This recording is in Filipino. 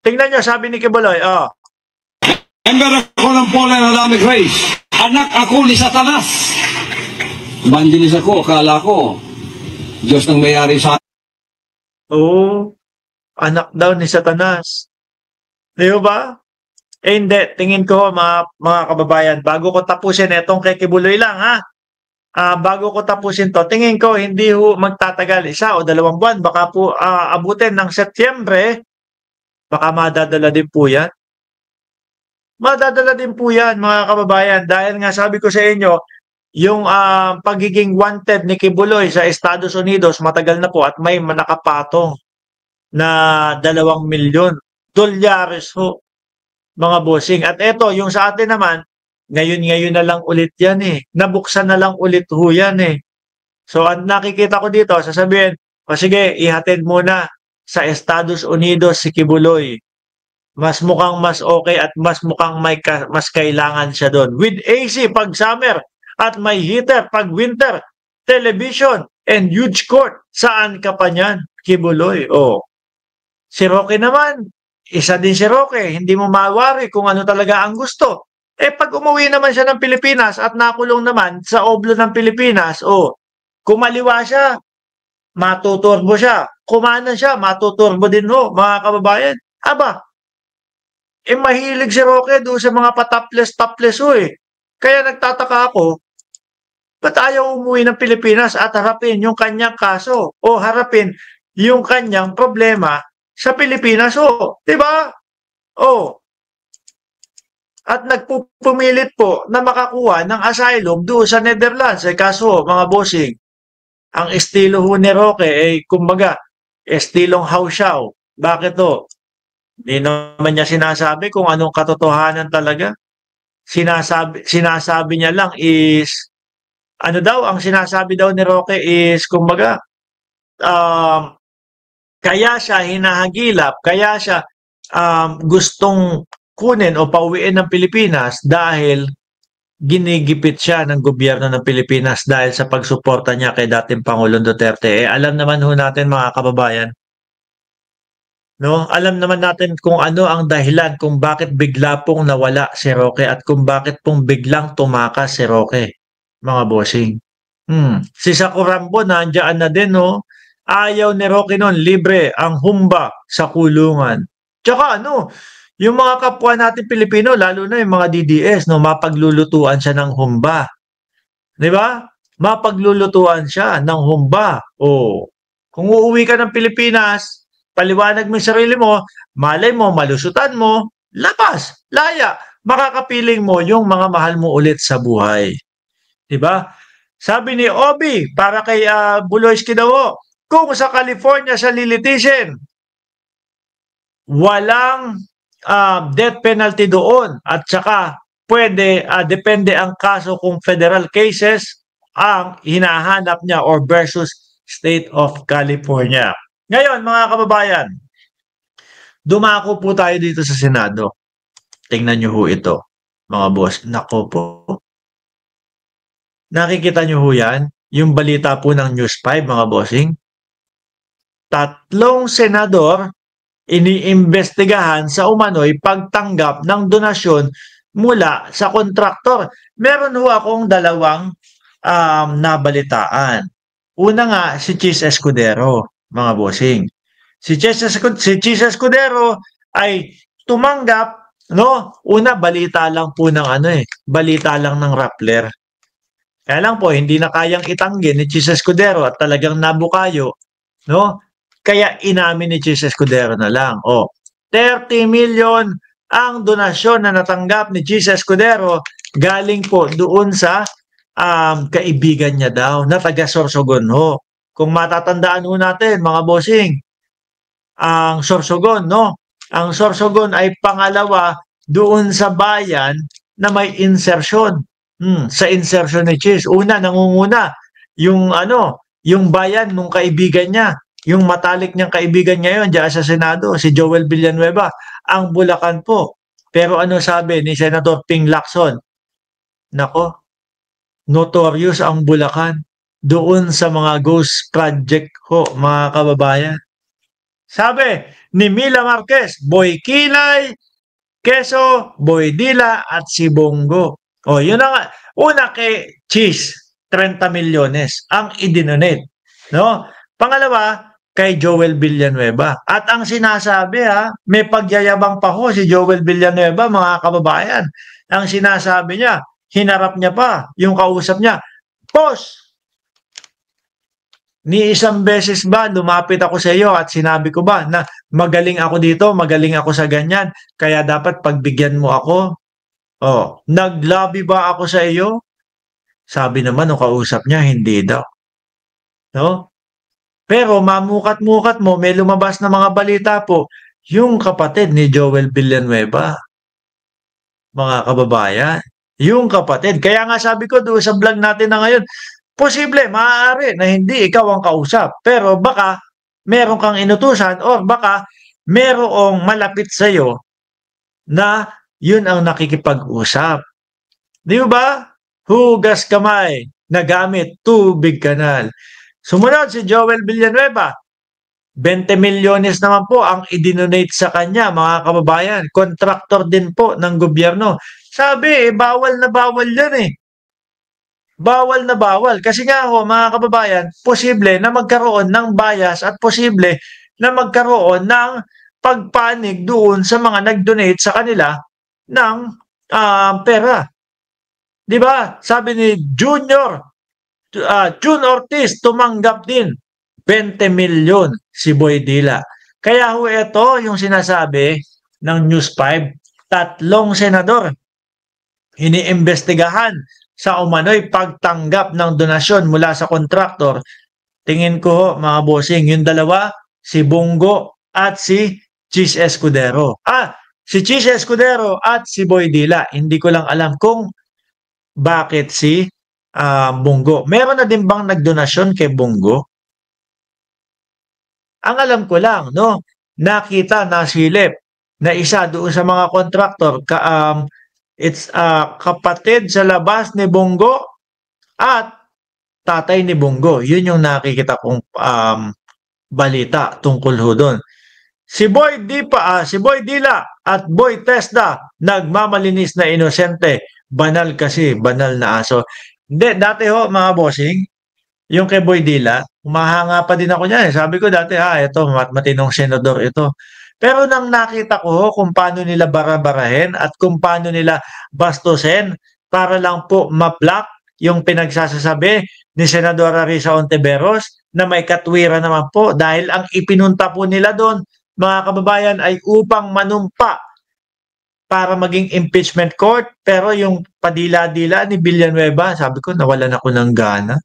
Tingnan nyo, sabi ni Kibuloy, Member ako ng Poland Adamic Race. Anak ako ni Satanas. Evangelist ako, akala ko. Diyos nang mayari sa... Oo, anak daw ni Satanas. Di ba? Hindi, tingin ko mga kababayan, bago ko tapusin itong kay Kibuloy lang ha. Bago ko tapusin to, tingin ko hindi ho magtatagal 1 o 2 buwan, baka po abutin ng Setyembre, baka madadala din po yan. Madadala din po yan mga kababayan dahil nga sabi ko sa inyo, yung pagiging wanted ni Kibuloy sa Estados Unidos matagal na po at may nakapatong na 2 milyon dolyares ho mga bossing. At eto, yung sa atin naman, ngayon na lang ulit yan eh. Nabuksan na lang ulit ho yan eh. So, at nakikita ko dito, sasabihin, sige, ihatid muna sa Estados Unidos si Kibuloy. Mas mukhang mas okay at mas mukhang mas kailangan siya doon. With AC pag summer at may heater pag winter, television and huge court. Saan ka pa niyan, Kibuloy? Si Roque naman, isa din si Roque. Hindi mo mawari kung ano talaga ang gusto. Pag umuwi naman siya ng Pilipinas at nakulong naman sa oblo ng Pilipinas, kumaliwa siya, matuturbo siya. Kumanan siya, matuturbo din ho, mga kababayan. Mahilig si Roque doon sa mga pataples-taples ho eh. Kaya nagtataka ako, ba't ayaw umuwi ng Pilipinas at harapin yung kanyang kaso o harapin yung kanyang problema sa Pilipinas ho? Diba? At nagpupumilit po na makakuha ng asylum doon sa Netherlands. Kaso, mga bossing, ang estilo ho ni Roque kumbaga, estilong hausyaw. Bakit to? Hindi naman niya sinasabi kung anong katotohanan talaga. Sinasabi niya lang is, ang sinasabi daw ni Roque is, kumbaga, kaya siya hinahagilap, kaya siya gustong kunin o pauwiin ng Pilipinas dahil ginigipit siya ng gobyerno ng Pilipinas dahil sa pagsuporta niya kay dating Pangulong Duterte. Alam naman ho natin mga kababayan, no? Alam naman natin kung ano ang dahilan kung bakit bigla pong nawala si Roque at kung bakit pong biglang tumakas si Roque, mga bossing. Si Sakurambo nandiyan na din, no? Ayaw ni Roque noon, libre ang humba sa kulungan. Tsaka yung mga kapwa natin Pilipino, lalo na yung mga DDS, no, mapaglulutuan siya ng humba. 'Di ba? Mapaglulutuan siya ng humba. Kung uuwi ka ng Pilipinas, paliwanag mo yung sarili mo, malay mo, malusutan mo, labas, laya, makakapiling mo yung mga mahal mo ulit sa buhay. 'Di ba? Sabi ni Obi, para kay Buloyski daw, kung sa California siya lilitisin, walang death penalty doon at saka pwede, depende ang kaso kung federal cases ang hinahanap niya or versus State of California. Ngayon mga kababayan, dumako po tayo dito sa Senado. Tingnan nyo ho ito mga boss. Nako po. Nakikita nyo ho yan? Yung balita po ng News 5 mga bossing. 3 senador iniimbestigahan sa umano'y pagtanggap ng donasyon mula sa kontraktor. Meron ho akong 2 nabalitaan. Una nga, si Chis Escudero, mga bossing. Si Chis Escudero ay tumanggap, no? Una, balita lang po ng balita lang ng Rappler. Kaya lang po, hindi na kayang itanggi ni Chis Escudero at talagang nabukayo, no? Kaya inamin ni Chis Escudero na lang. 30 million ang donasyon na natanggap ni Chis Escudero galing po doon sa kaibigan niya daw na taga Sorsogon ho. Kung matatandaan ho natin mga bossing, ang Sorsogon, no? Ang Sorsogon ay pangalawa doon sa bayan na may insertion. Sa insertion ni Chis. Una, nangunguna yung yung bayan ng kaibigan niya. Yung matalik niyang kaibigan ngayon diyan sa Senado, si Joel Villanueva, ang Bulacan po. Pero ano sabi ni Senator Ping Lacson? Nako, notorious ang Bulacan doon sa mga ghost project ho, mga kababayan. Sabi ni Mila Marquez, Boy Kilay, Quezon, Boy Dila at si Bongo. O, yun na nga. Una kay Cheese, 30 milyones ang idinonate. No? Pangalawa, kay Joel Villanueva. At ang sinasabi may pagyayabang pa ho si Joel Villanueva, mga kababayan. Ang sinasabi niya, hinarap niya pa yung kausap niya. Boss, ni isang beses ba lumapit ako sa iyo at sinabi ko ba na magaling ako dito, magaling ako sa ganyan, kaya dapat pagbigyan mo ako? Oh, naglabi ba ako sa iyo? Sabi naman ng kausap niya, hindi daw. No? Pero mamukat-mukat mo, may lumabas na mga balita po, yung kapatid ni Joel Villanueva, mga kababayan, yung kapatid. Kaya nga sabi ko doon sa vlog natin na ngayon, posible, maaari na hindi ikaw ang kausap. Pero baka meron kang inutusan or baka merong malapit sa iyo na yun ang nakikipag-usap. Di ba? Hugas kamay na gamit tubig kanal. Sumunod si Joel Villanueva. 20 milyones naman po ang idinonate sa kanya, mga kababayan. Kontraktor din po ng gobyerno. Sabi, bawal na bawal yan eh. Bawal na bawal. Kasi nga ho, mga kababayan, posible na magkaroon ng bias at posible na magkaroon ng pagpanig doon sa mga nag-donate sa kanila ng pera. Di ba? Sabi ni June Ortiz, tumanggap din 20 milyon si Boy Dila. Kaya ho ito yung sinasabi ng News 5, 3 senador iniimbestigahan sa umano'y pagtanggap ng donasyon mula sa kontraktor. Tingin ko ho, mga bossing, yung dalawa, si Bongo at si Cheese Escudero. Si Cheese Escudero at si Boy Dila. Hindi ko lang alam kung bakit si Bongo. Meron na din bang nagdonasyon kay Bongo? Ang alam ko lang, no, nakita na silip na isa doon sa mga kontraktor, it's kapatid sa labas ni Bongo at tatay ni Bongo. Yun yung nakikita kong balita tungkol ho doon. Si Boy Dila at Boy Tesda nagmamalinis na inosente. Banal kasi, banal na aso. Hindi, dati ho mga bossing, yung kay Boy Dila, humahanga pa din ako niya. Sabi ko dati, ito, matinong senador ito. Pero nang nakita ko kung paano nila barabarahin at kung paano nila bastusin para lang po ma-block yung pinagsasasabi ni Senadora Risa Ontiveros na may katwiran naman po dahil ang ipinunta po nila doon, mga kababayan, ay upang manumpa para maging impeachment court. Pero yung padila-dila ni Villanueva, sabi ko, nawalan ako ng gana.